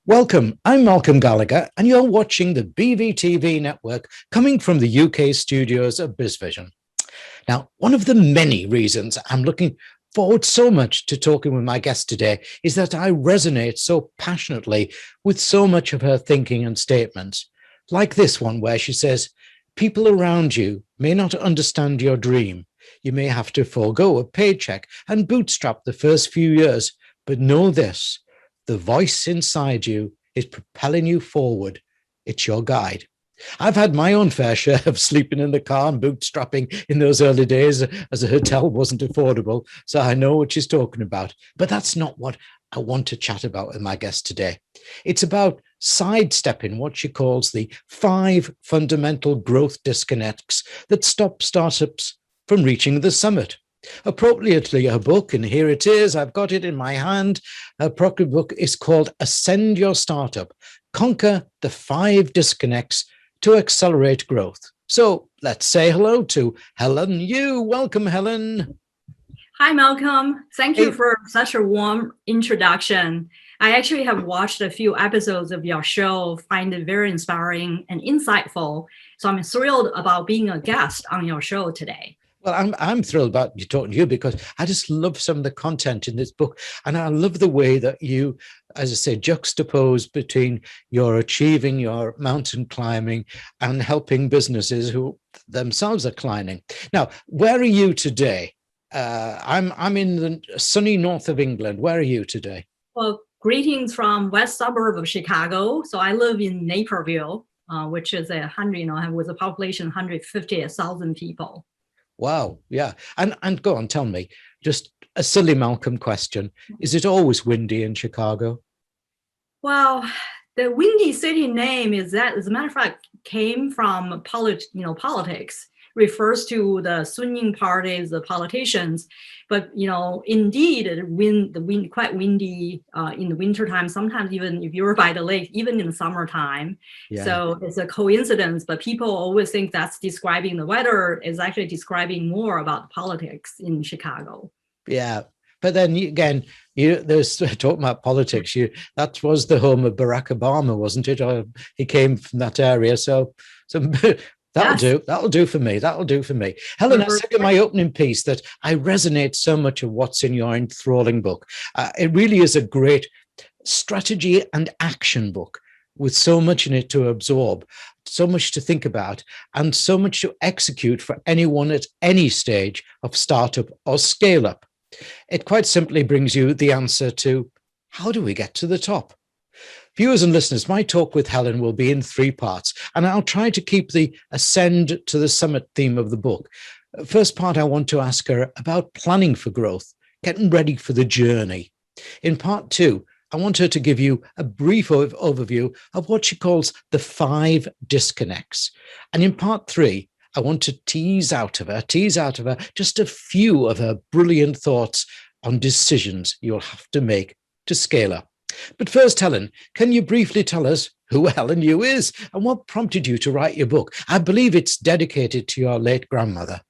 Welcome, I'm Malcolm Gallagher, and you're watching the BVTV network coming from the UK studios of BizVision. Now, one of the many reasons I'm looking forward so much to talking with my guest today is that I resonate so passionately with so much of her thinking and statements, like this one where she says, people around you may not understand your dream. You may have to forego a paycheck and bootstrap the first few years, but know this. The voice inside you is propelling you forward. It's your guide. I've had my own fair share of sleeping in the car and bootstrapping in those early days as a hotel wasn't affordable. So I know what she's talking about. But that's not what I want to chat about with my guest today. It's about sidestepping what she calls the 5 fundamental growth disconnects that stop startups from reaching the summit. Appropriately, her book, and here it is, I've got it in my hand. Her appropriate book is called Ascend Your Startup, Conquer the 5 Disconnects to Accelerate Growth. So let's say hello to Helen Yu. Welcome, Helen. Hi, Malcolm. Thank you for such a warm introduction. I actually have watched a few episodes of your show, find it very inspiring and insightful. So I'm thrilled about being a guest on your show today. Well, I'm thrilled about you talking to you because I just love some of the content in this book. And I love the way that you, as I say, juxtapose between your achieving your mountain climbing and helping businesses who themselves are climbing. Now, where are you today? I'm in the sunny north of England. Where are you today? Well, greetings from west suburb of Chicago. So I live in Naperville, which is with a population of 150,000 people. Wow. Yeah. And go on, tell me, just a silly Malcolm question. Is it always windy in Chicago? Well, the Windy City name is that, as a matter of fact, came from politics, refers to the swinging parties, the politicians. But, indeed, the wind quite windy in the wintertime, sometimes even if you're by the lake, even in the summertime. Yeah. So it's a coincidence, but people always think that's describing the weather. Is actually describing more about politics in Chicago. Yeah. But then again, there's talking about politics. That was the home of Barack Obama, wasn't it? Or he came from that area. So That'll do for me. That'll do for me. Helen, I said in my opening piece that I resonate so much of what's in your enthralling book. It really is a great strategy and action book with so much in it to absorb, so much to think about, and so much to execute for anyone at any stage of startup or scale up. It quite simply brings you the answer to how do we get to the top? Viewers and listeners, my talk with Helen will be in 3 parts, and I'll try to keep the ascend to the summit theme of the book. First part, I want to ask her about planning for growth, getting ready for the journey. In part 2, I want her to give you a brief overview of what she calls the 5 disconnects. And in part 3, I want to tease out of her just a few of her brilliant thoughts on decisions you'll have to make to scale up. But first, Helen, can you briefly tell us who Helen Yu is and what prompted you to write your book? I believe it's dedicated to your late grandmother.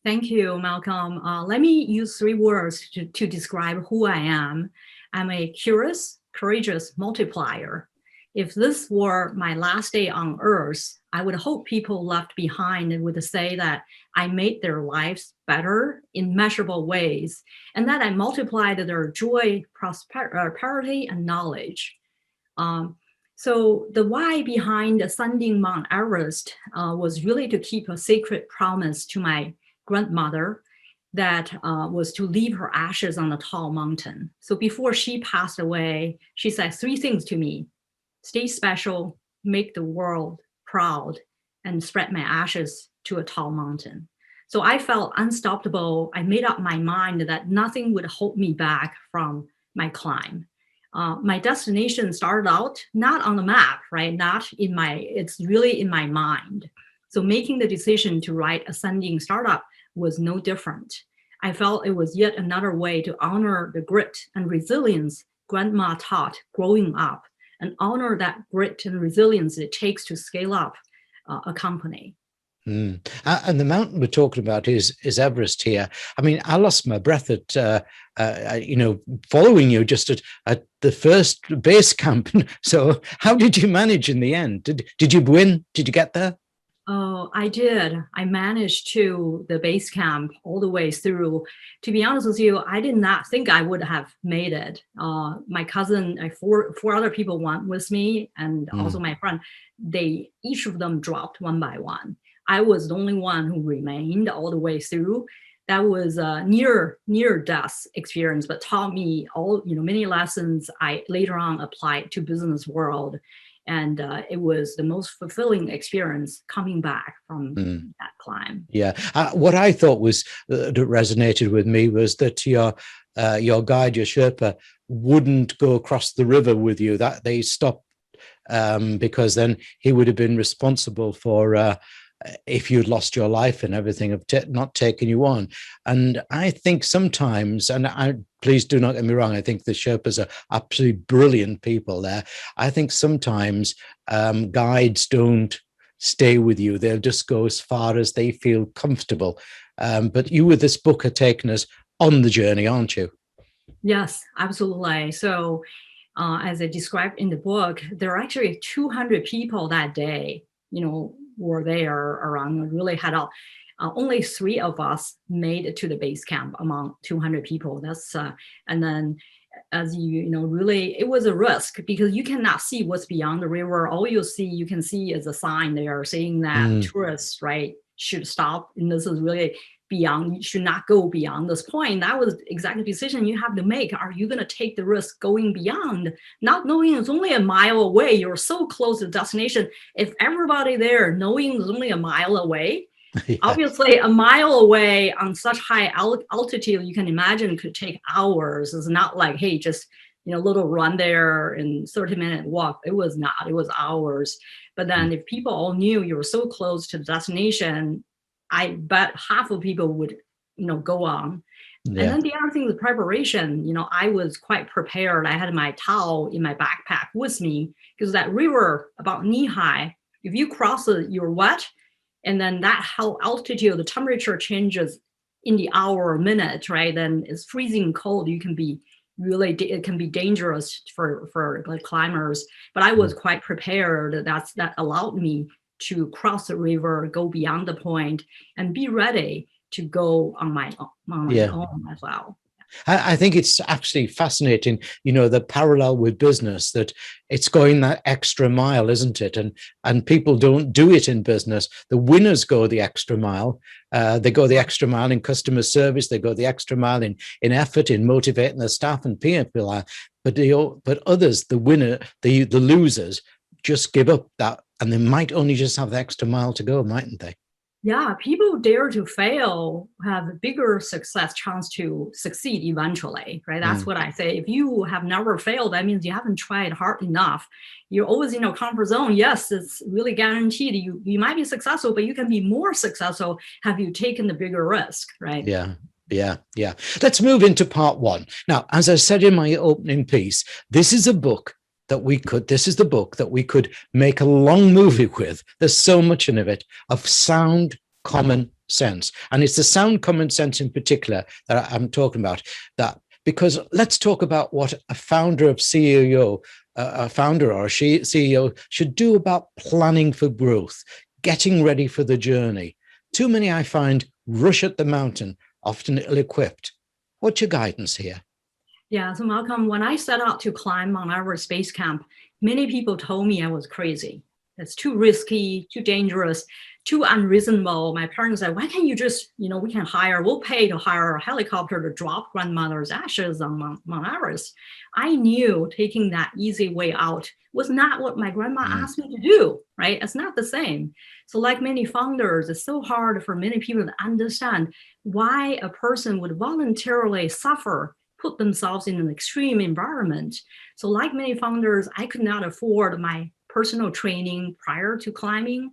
Thank you, Malcolm. Let me use 3 words to describe who I am. I'm a curious, courageous multiplier. If this were my last day on Earth, I would hope people left behind would say that I made their lives better in measurable ways, and that I multiplied their joy, prosperity, and knowledge. So the why behind ascending Mount Everest was really to keep a sacred promise to my grandmother that was to leave her ashes on a tall mountain. So before she passed away, she said 3 things to me: stay special, make the world proud, and spread my ashes to a tall mountain. So I felt unstoppable. I made up my mind that nothing would hold me back from my climb. My destination started out not on the map, right? It's really in my mind. So making the decision to write Ascending Startup was no different. I felt it was yet another way to honor the grit and resilience Grandma taught growing up, and honor that grit and resilience it takes to scale up a company. And the mountain we're talking about is Everest here. I mean, I lost my breath at following you just at the first base camp. So how did you manage in the end? Did you win? Did you get there? Oh, I did. I managed to the base camp all the way through. To be honest with you, I did not think I would have made it. My cousin, four other people went with me, and also my friend. They each of them dropped one by one. I was the only one who remained all the way through. That was a near death experience, but taught me many lessons I later on applied to business world. And it was the most fulfilling experience coming back from that climb. Yeah. What I thought was that resonated with me was that your guide, your Sherpa, wouldn't go across the river with you. That they stopped because then he would have been responsible for if you'd lost your life and everything, of not taking you on. And I think sometimes, and please do not get me wrong, I think the Sherpas are absolutely brilliant people there. I think sometimes guides don't stay with you. They'll just go as far as they feel comfortable. But you with this book are taking us on the journey, aren't you? Yes, absolutely. So as I described in the book, there are actually 200 people that day, were there around and really had out. Only 3 of us made it to the base camp among 200 people. That's and then, as really, it was a risk because you cannot see what's beyond the river. All you can see is a sign there saying that tourists, right, should stop. And this is really beyond, you should not go beyond this point. That was exactly the decision you have to make. Are you going to take the risk going beyond, not knowing it's only a mile away? You're so close to the destination. If everybody there knowing it's only a mile away, yeah. Obviously a mile away on such high altitude, you can imagine could take hours. It's not like, hey, just little run there and 30-minute walk. It was not. It was hours. But then if people all knew you were so close to the destination, I bet half of people would, go on. Yeah. And then the other thing, the preparation, I was quite prepared. I had my towel in my backpack with me because that river about knee high, if you cross it, you're wet. And then that how altitude, the temperature changes in the hour or minute, right? Then it's freezing cold. You can be it can be dangerous for like climbers. But I was quite prepared. That allowed me to cross the river, go beyond the point, and be ready to go on my own as well. I think it's actually fascinating, the parallel with business, that it's going that extra mile, isn't it? And people don't do it in business. The winners go the extra mile. They go the extra mile in customer service. They go the extra mile in effort, in motivating their staff and people. But others, the winner, the losers, just give up that, and they might only just have the extra mile to go, mightn't they? Yeah, people dare to fail have a bigger success chance to succeed eventually, right? That's what I say. If you have never failed, that means you haven't tried hard enough. You're always in a comfort zone. Yes, it's really guaranteed. You might be successful, but you can be more successful have you taken the bigger risk, right? Yeah. Let's move into part 1. Now, as I said in my opening piece, this is the book that we could make a long movie with. There's so much in it of sound common sense. And it's the sound common sense in particular that I'm talking about. That because let's talk about what a founder or CEO should do about planning for growth, getting ready for the journey. Too many, I find, rush at the mountain, often ill-equipped. What's your guidance here? Yeah, so Malcolm, when I set out to climb Mount Everest Base Camp, many people told me I was crazy. It's too risky, too dangerous, too unreasonable. My parents said, why can't you just, we'll pay to hire a helicopter to drop grandmother's ashes on Mount Everest. I knew taking that easy way out was not what my grandma asked me to do, right? It's not the same. So like many founders, it's so hard for many people to understand why a person would voluntarily suffer, put themselves in an extreme environment. So like many founders, I could not afford my personal training prior to climbing.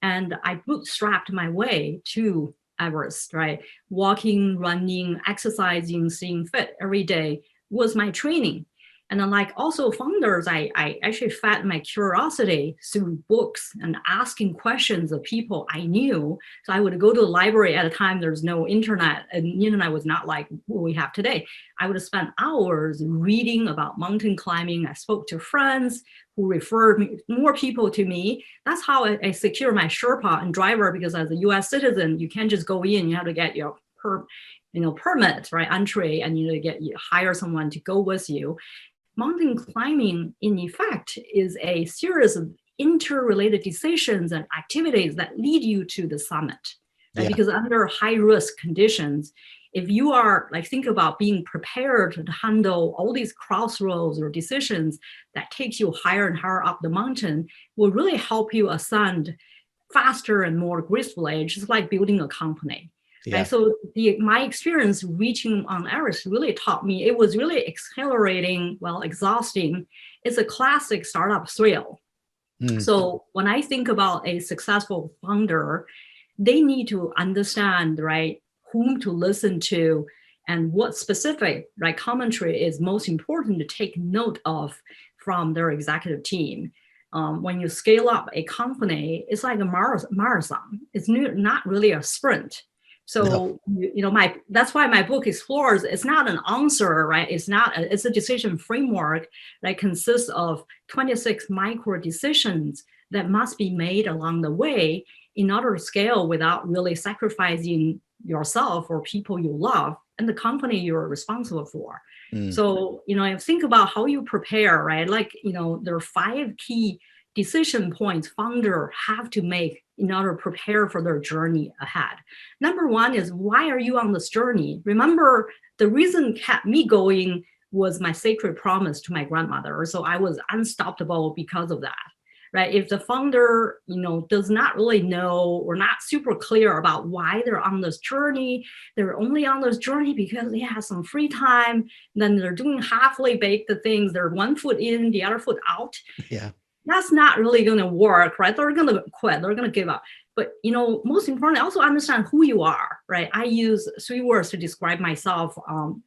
And I bootstrapped my way to Everest, right? Walking, running, exercising, staying fit every day was my training. And then like also founders, I actually fed my curiosity through books and asking questions of people I knew. So I would go to the library at a time, there's no internet, and internet was not like what we have today. I would spend hours reading about mountain climbing. I spoke to friends who referred more people to me. That's how I secure my Sherpa and driver, because as a US citizen, you can't just go in, you have to get your permit, right, entry, and you hire someone to go with you. Mountain climbing, in effect, is a series of interrelated decisions and activities that lead you to the summit. Right? Yeah. Because under high-risk conditions, if you are, like, think about being prepared to handle all these crossroads or decisions that takes you higher and higher up the mountain, will really help you ascend faster and more gracefully, just like building a company. Yeah. Right? So my experience reaching Mount Everest really taught me, it was really exhilarating, well, exhausting. It's a classic startup thrill. So when I think about a successful founder, they need to understand, right, whom to listen to and what specific, right, commentary is most important to take note of from their executive team. When you scale up a company, it's like a marathon. It's not really a sprint. So, no. That's why my book explores, it's not an answer, right? It's a decision framework that consists of 26 micro decisions that must be made along the way in order to scale without really sacrificing yourself or people you love and the company you're responsible for. So, think about how you prepare, right? Like, there are 5 key decision points founder have to make in order to prepare for their journey ahead. Number 1 is, why are you on this journey? Remember, the reason kept me going was my sacred promise to my grandmother. So I was unstoppable because of that, right? If the founder, does not really know or not super clear about why they're on this journey, they're only on this journey because they have some free time, then they're doing halfway baked things, they're one foot in, the other foot out. Yeah. That's not really going to work, right? They're going to quit. They're going to give up. But, most importantly, also understand who you are, right? I use 3 words to describe myself.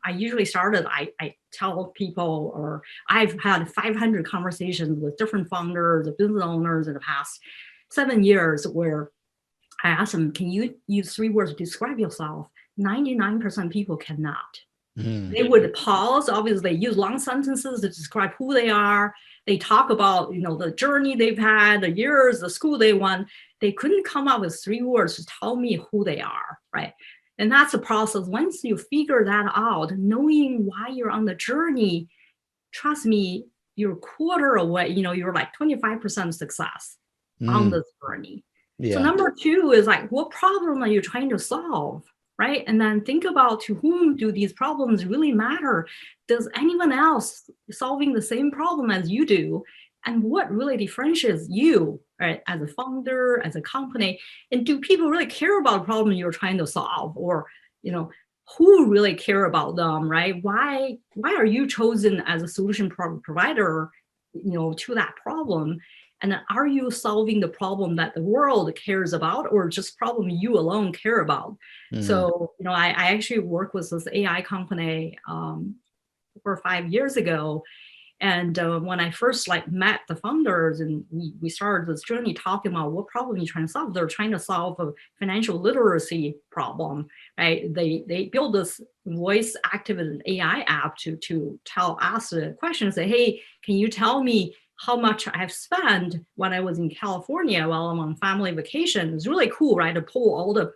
I usually I tell people, or I've had 500 conversations with different founders or business owners in the past 7 years where I ask them, can you use 3 words to describe yourself? 99% of people cannot. They would pause, obviously, use long sentences to describe who they are. They talk about, the journey they've had, the years, the school they went. They couldn't come up with 3 words to tell me who they are, right? And that's a process. Once you figure that out, knowing why you're on the journey, trust me, you're a quarter away, you're like 25% success on this journey. Yeah. So number 2 is like, what problem are you trying to solve? Right? And then think about, to whom do these problems really matter? Does anyone else solving the same problem as you do? And what really differentiates you, right, as a founder, as a company? And do people really care about the problem you're trying to solve? Or, who really care about them, right? Why are you chosen as a solution provider, to that problem? And are you solving the problem that the world cares about, or just problem you alone care about? So, I actually worked with this AI company 4 or 5 years ago. And when I first met the founders and we started this journey talking about what problem you're trying to solve, they're trying to solve a financial literacy problem, right? They built this voice activated AI app to tell us the question and say, hey, can you tell me how much I've spent when I was in California while I'm on family vacation? It's really cool, right? To pull all the,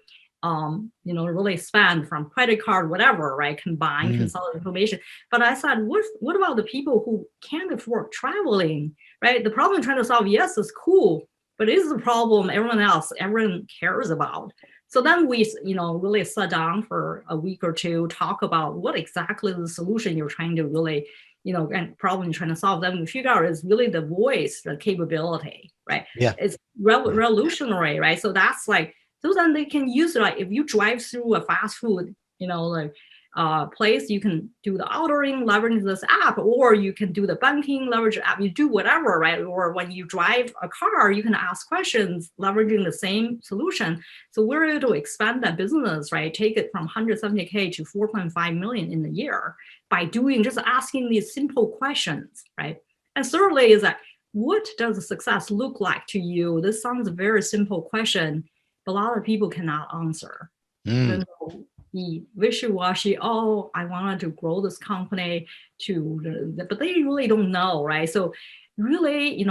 really spend from credit card, whatever, right? Combine, consolidate information. But I thought, what about the people who can't afford traveling, right? The problem I'm trying to solve, yes, is cool, but it is a problem everyone cares about. So then we, really sat down for a week or two, talk about what exactly the solution you're trying to really, and problem you're trying to solve. Then we figure out is really the voice, the capability, right? Yeah. It's revolutionary, right? So that's so then they can use it. Like if you drive through a fast food, place. You can do the ordering, leveraging this app, or you can do the banking, leverage the app. You do whatever, right? Or when you drive a car, you can ask questions, leveraging the same solution. So we're able to expand that business, right? Take it from 170K to 4.5 million in a year by just asking these simple questions, right? And thirdly is that, what does success look like to you? This sounds a very simple question, but a lot of people cannot answer. Even though the wishy-washy, oh, I wanted to grow this company but they really don't know, right? So really,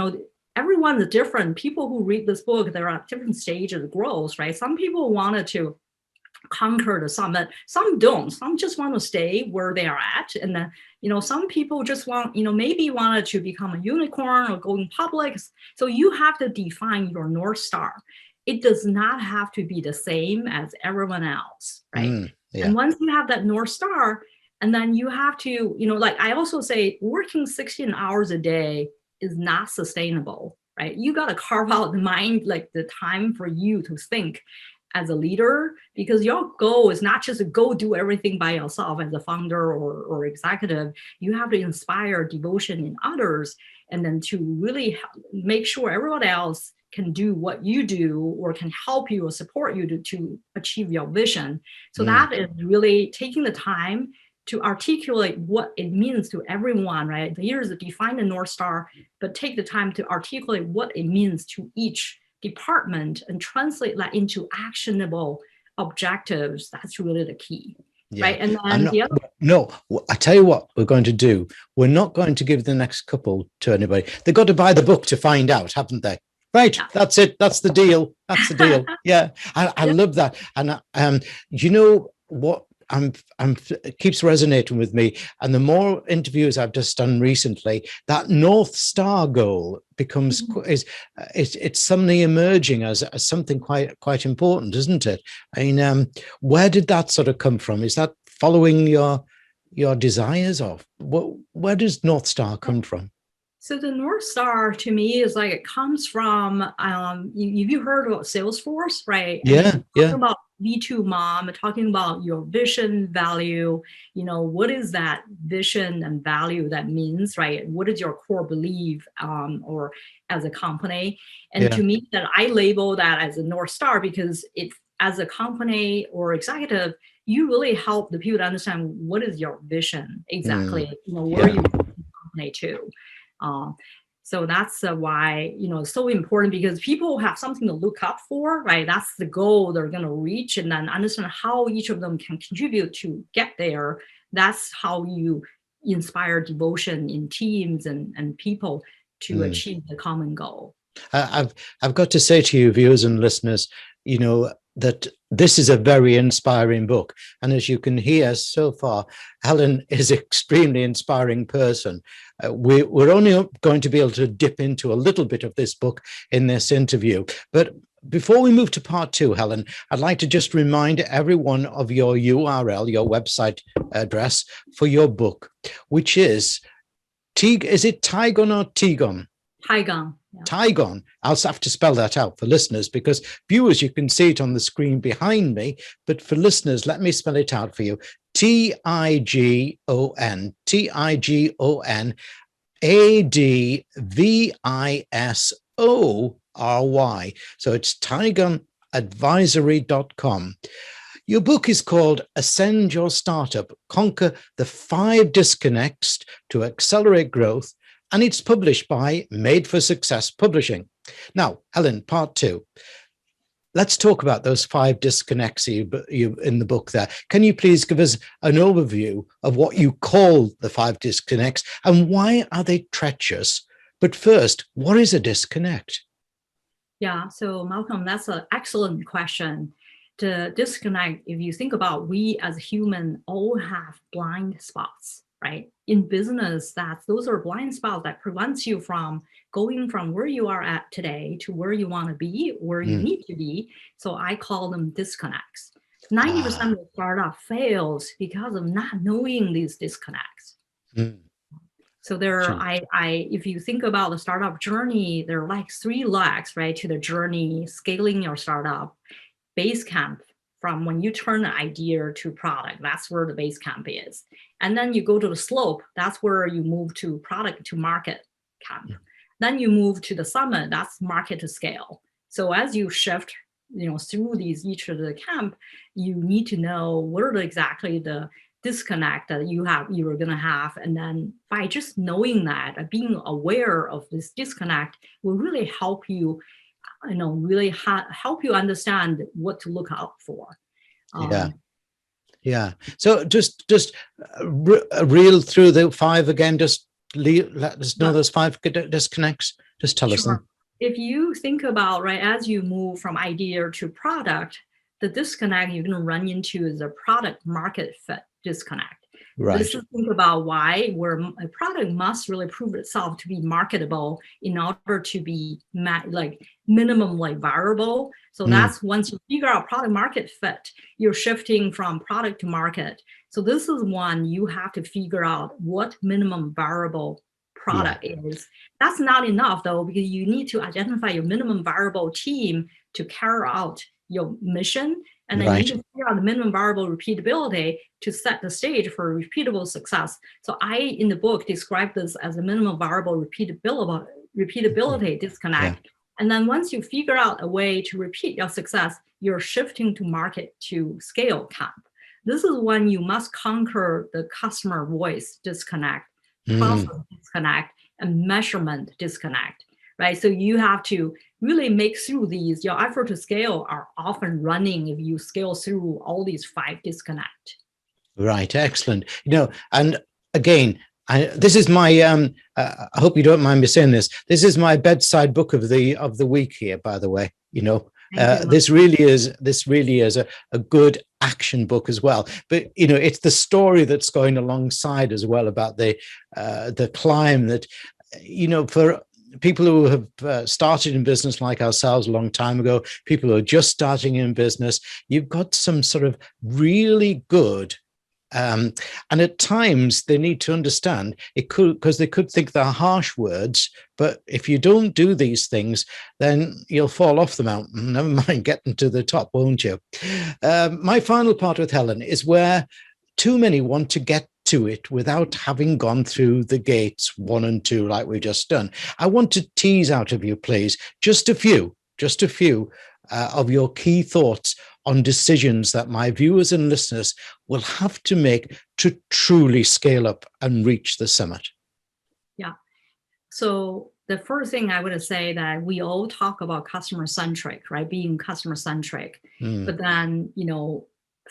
everyone is different. People who read this book, they're at different stages of growth, right? Some people wanted to conquer the summit, some don't. Some just want to stay where they are at. And then, some people just want, maybe wanted to become a unicorn or going public. So you have to define your North Star. It does not have to be the same as everyone else, right? And once you have that North Star, and then you have to, like I also say, working 16 hours a day is not sustainable, right? You got to carve out the mind, like the time for you to think as a leader, because your goal is not just to go do everything by yourself as a founder or executive. You have to inspire devotion in others, and then to really make sure everyone else can do what you do or can help you or support you to achieve your vision. So that is really taking the time to articulate what it means to everyone, right? The leaders define the North Star, but take the time to articulate what it means to each department and translate that into actionable objectives. That's really the key. Right. And then I tell you what we're going to do. We're not going to give the next couple to anybody. They've got to buy the book to find out, haven't they? Right. Yeah. That's it. That's the deal. That's the deal. Yeah. I love that. And you know what? It keeps resonating with me. And the more interviews I've just done recently, that North Star goal becomes it's suddenly emerging as something quite important, isn't it? I mean, where did that sort of come from? Is that following your desires, or where does North Star come from? So the North Star to me is like, it comes from, you heard about Salesforce, right? Yeah, yeah. About V2 Mom, talking about your vision, value, what is that vision and value that means, right? What is your core belief or as a company? And to me, that I label that as a North Star, because as a company or executive, you really help the people to understand what is your vision exactly, where you want the company to. So that's why, it's so important, because people have something to look up for, right? That's the goal they're going to reach, and then understand how each of them can contribute to get there. That's how you inspire devotion in teams and people to achieve the common goal. I've got to say to you, viewers and listeners, that this is a very inspiring book. And as you can hear so far, Helen is an extremely inspiring person. We're only going to be able to dip into a little bit of this book in this interview. But before we move to part 2, Helen, I'd like to just remind everyone of your URL, your website address for your book, which is it Tigon or Tigon? Tigon. Tigon. I'll have to spell that out for listeners, because viewers, you can see it on the screen behind me, but for listeners, let me spell it out for you. Tigon, Tigonadvisory. So it's tigonadvisory.com. Your book is called Ascend Your Startup, Conquer the 5 Disconnects to Accelerate Growth, and it's published by Made for Success Publishing. Now, Helen, part 2. Let's talk about those 5 disconnects you in the book there. Can you please give us an overview of what you call the 5 disconnects, and why are they treacherous? But first, what is a disconnect? Yeah, so Malcolm, that's an excellent question. The disconnect, if you think about, we as human all have blind spots, right? In business, those are blind spots that prevents you from going from where you are at today to where you want to be, where you need to be. So I call them disconnects. 90% of startup fails because of not knowing these disconnects. So if you think about the startup journey, there are like 3 legs, right, to the journey: scaling your startup, base camp, from when you turn an idea to product, that's where the base camp is. And then you go to the slope, that's where you move to product to market camp. Then you move to the summit, that's market to scale. So as you shift, through each of the camp, you need to know what are exactly the disconnect that you are going to have. And then by just knowing that, being aware of this disconnect will really help you, help you understand what to look out for. Yeah. So just reel through the 5 again. Just let us know those 5 disconnects. Just tell us them. If you think about, right, as you move from idea to product, the disconnect you're going to run into is a product market fit disconnect. Right. This is think about where a product must really prove itself to be marketable in order to be minimum viable. So that's once you figure out product market fit, you're shifting from product to market. So this is one you have to figure out what minimum viable product is. That's not enough though, because you need to identify your minimum viable team to carry out your mission. And then you need to figure out the minimum viable repeatability to set the stage for repeatable success. So I, in the book, describe this as a minimum viable repeatability disconnect. And then once you figure out a way to repeat your success, you're shifting to market to scale camp. This is when you must conquer the customer voice disconnect, process disconnect, and measurement disconnect, right? So you have to really make through these. Your effort to scale are often running if you scale through all these 5 disconnect. Right, excellent. And again, this is my. I hope you don't mind me saying this. This is my bedside book of the week here. By the way, this really is a good action book as well. But it's the story that's going alongside as well about the climb that for people who have started in business like ourselves a long time ago, people who are just starting in business, you've got some sort of really good. And at times they need to understand because they could think they're harsh words, but if you don't do these things, then you'll fall off the mountain. Never mind getting to the top, won't you? My final part with Helen is where too many want to get to it without having gone through the gates 1 and 2 like we've just done. I want to tease out of you, please, just a few of your key thoughts on decisions that my viewers and listeners will have to make to truly scale up and reach the summit. Yeah. So the first thing I would say that we all talk about customer-centric, right? Being customer-centric. But then,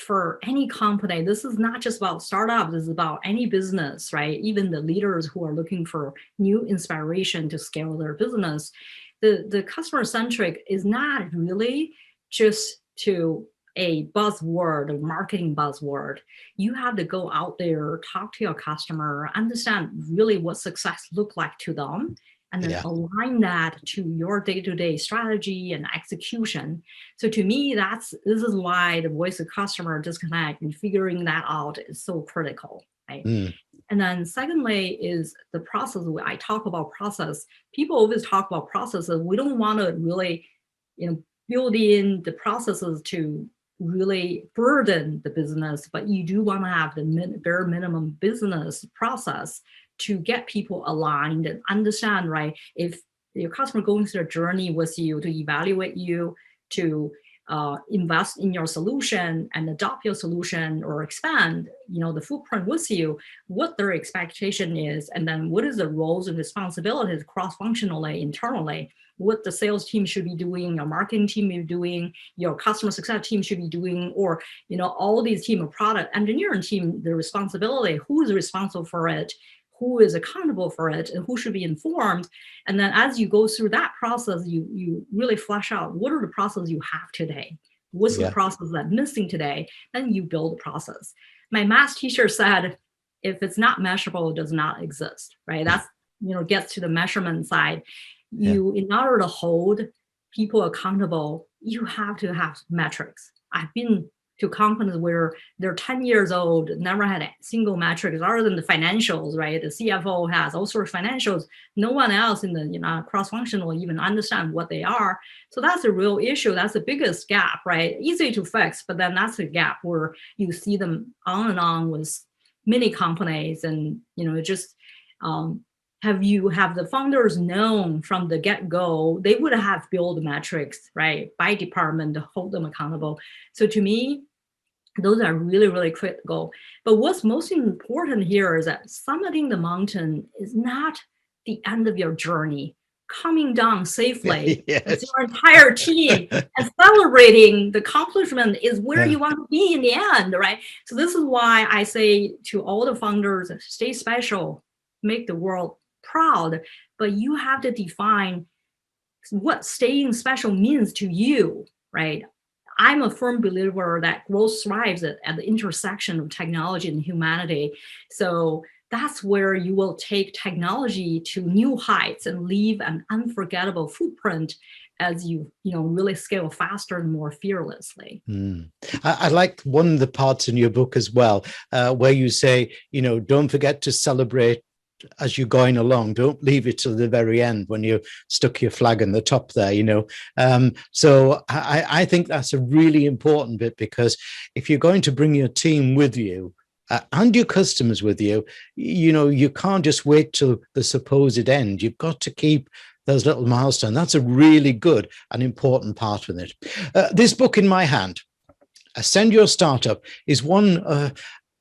for any company, this is not just about startups, this is about any business, right? Even the leaders who are looking for new inspiration to scale their business. The customer-centric is not really just to a buzzword, a marketing buzzword. You have to go out there, talk to your customer, understand really what success looks like to them, and then align that to your day-to-day strategy and execution. So to me, this is why the voice of customer disconnect and figuring that out is so critical, right? And then secondly is the process. When I talk about process, people always talk about processes. We don't want to really, build in the processes to really burden the business, but you do want to have the bare minimum business process to get people aligned and understand, right? If your customer going through a journey with you to evaluate you, to invest in your solution and adopt your solution or expand, the footprint with you, what their expectation is, and then what is the roles and responsibilities cross-functionally, internally, what the sales team should be doing, your marketing team should be doing, your customer success team should be doing, or, all these team of product engineering team, the responsibility, who is responsible for it, who is accountable for it, and who should be informed. And then as you go through that process, you really flesh out what are the processes you have today? What's the process that's missing today? Then you build the process. My math teacher said, if it's not measurable, it does not exist, right? That's, gets to the measurement side. In order to hold people accountable, you have to have metrics. I've been to companies where they're 10 years old, never had a single metric other than the financials, right? The CFO has all sorts of financials. No one else in the cross-functional even understand what they are. So that's a real issue. That's the biggest gap, right? Easy to fix, but then that's a gap where you see them on and on with many companies, and just have the founders known from the get-go, they would have built metrics, right, by department to hold them accountable. So to me, those are really, really critical. But what's most important here is that summiting the mountain is not the end of your journey. Coming down safely with your entire team and celebrating the accomplishment is where you want to be in the end, right? So this is why I say to all the founders, stay special, make the world proud, but you have to define what staying special means to you, right? I'm a firm believer that growth thrives at the intersection of technology and humanity. So that's where you will take technology to new heights and leave an unforgettable footprint as you really scale faster and more fearlessly. I like one of the parts in your book as well, where you say, don't forget to celebrate as you're going along. Don't leave it till the very end when you stuck your flag in the top there, So I think that's a really important bit, because if you're going to bring your team with you and your customers with you, you can't just wait till the supposed end. You've got to keep those little milestones. That's a really good and important part of it. This book in my hand, Ascend Your Startup, is one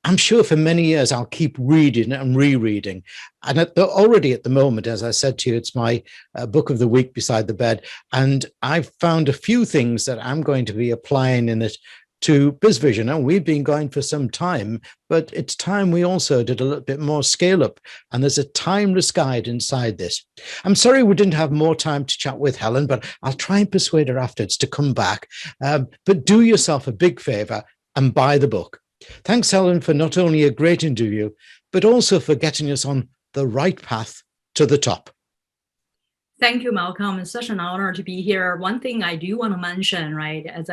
I'm sure for many years I'll keep reading and rereading. And already at the moment, as I said to you, it's my book of the week beside the bed. And I've found a few things that I'm going to be applying in it to BizVision. And we've been going for some time, but it's time we also did a little bit more scale up. And there's a timeless guide inside this. I'm sorry we didn't have more time to chat with Helen, but I'll try and persuade her afterwards to come back. But do yourself a big favor and buy the book. Thanks, Helen, for not only a great interview, but also for getting us on the right path to the top. Thank you, Malcolm. It's such an honor to be here. One thing I do want to mention, right, as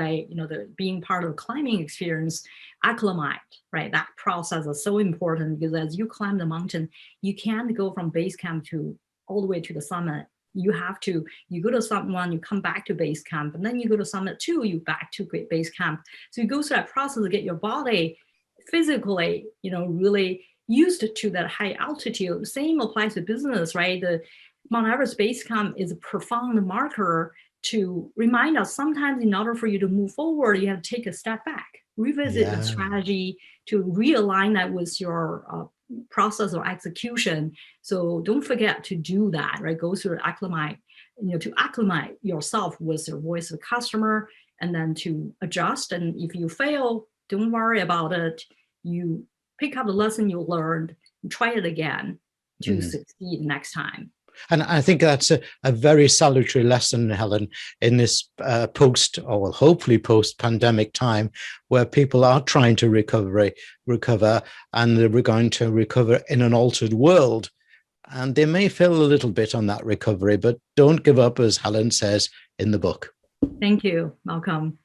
being part of the climbing experience, acclimate, right? That process is so important, because as you climb the mountain, you can't go from base camp to all the way to the summit. You go to summit 1, you come back to base camp, and then you go to summit 2, you back to base camp. So you go through that process to get your body physically, really used to that high altitude. Same applies to business, right? The Mount Everest base camp is a profound marker to remind us sometimes in order for you to move forward, you have to take a step back, revisit the strategy to realign that with your process or execution. So don't forget to do that, right? Go through acclimate, to acclimate yourself with the voice of the customer, and then to adjust. And if you fail, don't worry about it. You pick up the lesson you learned and try it again to succeed next time. And I think that's a very salutary lesson, Helen, in this hopefully post-pandemic time, where people are trying to recover, and they're going to recover in an altered world. And they may fail a little bit on that recovery, but don't give up, as Helen says in the book. Thank you, Malcolm.